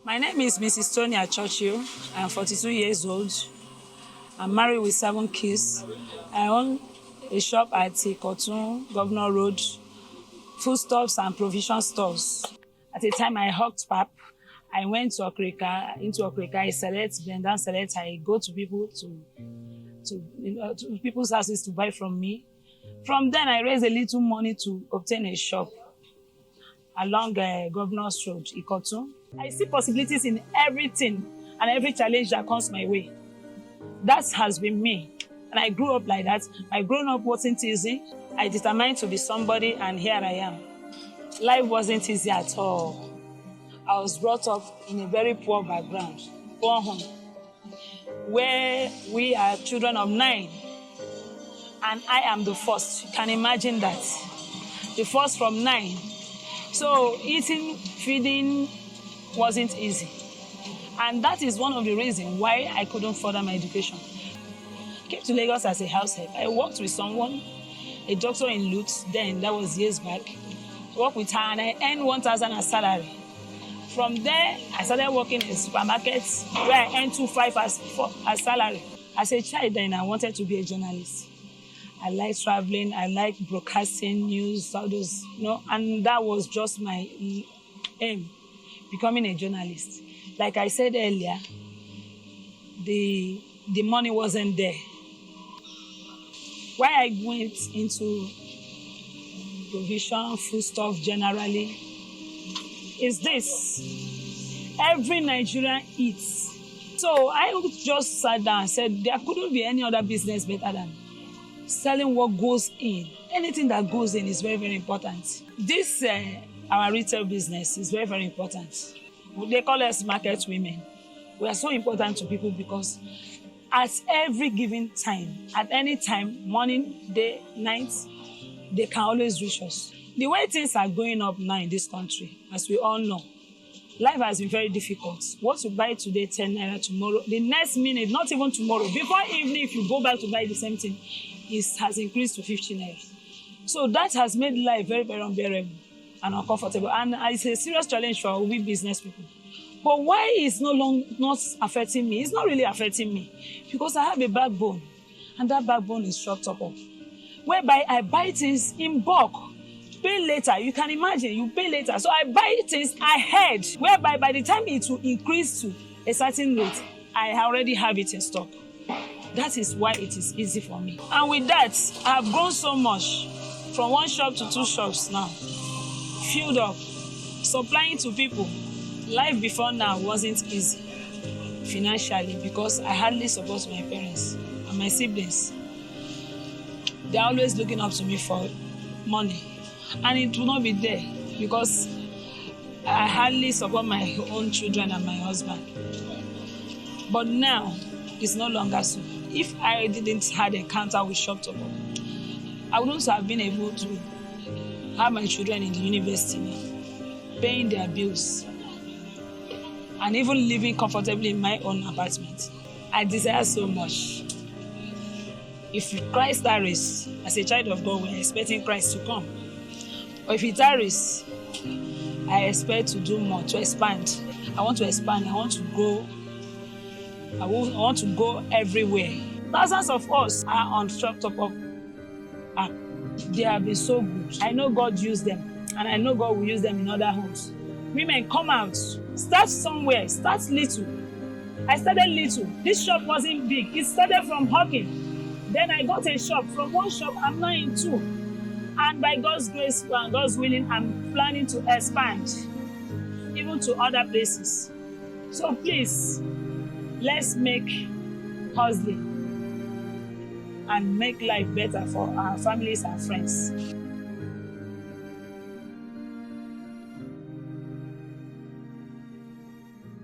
My name is Mrs. Tonya Churchill. I'm 42 years old. I'm married with 7 kids. I own a shop at Ikotun, Governor Road, foodstuffs and provision stores. At a time I hawked pap. I went to Okrika, I select, blend and select. I go to people to people's houses to buy from me. From then, I raised a little money to obtain a shop along Governor's Road, Ikotun. I see possibilities in everything and every challenge that comes my way. That has been me. And I grew up like that. My growing up wasn't easy. I determined to be somebody, and here I am. Life wasn't easy at all. I was brought up in a very poor background, poor home, where we are children of 9. And I am the first. You can imagine that. The first from 9. So eating, feeding wasn't easy. And that is one of the reasons why I couldn't further my education. I came to Lagos as a house help. I worked with someone, a doctor in Lutz, then, that was years back. I worked with her and I earned 1,000 as salary. From there, I started working in supermarkets where I earned 2,500 as salary. As a child then, I wanted to be a journalist. I like traveling, I like broadcasting news, all those, and that was just my aim, becoming a journalist. Like I said earlier, the money wasn't there. Why I went into provision, foodstuff generally, is this. Every Nigerian eats. So I just sat down and said there couldn't be any other business better than selling what goes in. Anything that goes in is very, very important. This, our retail business is very, very important. They call us market women. We are so important to people because at every given time, at any time, morning, day, night, they can always reach us. The way things are going up now in this country, as we all know, life has been very difficult. What you buy today, 10 naira, tomorrow, the next minute, not even tomorrow, before evening, if you go back to buy the same thing, it has increased to 15 naira. So that has made life very, very unbearable and uncomfortable. And it's a serious challenge for we business people. But why it's not affecting me? It's not really affecting me because I have a backbone, and that backbone is ShopTopUp, whereby I buy things in bulk. Pay later. You can imagine, you pay later. So I buy things ahead, whereby by the time it will increase to a certain rate, I already have it in stock. That is why it is easy for me. And with that, I have grown so much from 1 shop to 2 shops now, filled up, supplying to people. Life before now wasn't easy financially because I hardly support my parents and my siblings. They're always looking up to me for money. And it will not be there because I hardly support my own children and my husband. But now, it's no longer so. If I didn't have an encounter with ShopTopUp, I wouldn't have been able to have my children in the university, paying their bills, and even living comfortably in my own apartment. I desire so much. If Christ tarries, as a child of God, we're expecting Christ to come. Or if he tarries, I expect to do more, to expand. I want to expand, I want to grow. I want to go everywhere. Thousands of us are on ShopTopUp app. They have been so good. I know God used them, and I know God will use them in other homes. Women, come out. Start somewhere. Start little. I started little. This shop wasn't big. It started from hawking. Then I got a shop. From 1 shop, I'm now in 2. And by God's grace and God's willing, I'm planning to expand even to other places. So please, let's make hustling and make life better for our families and friends.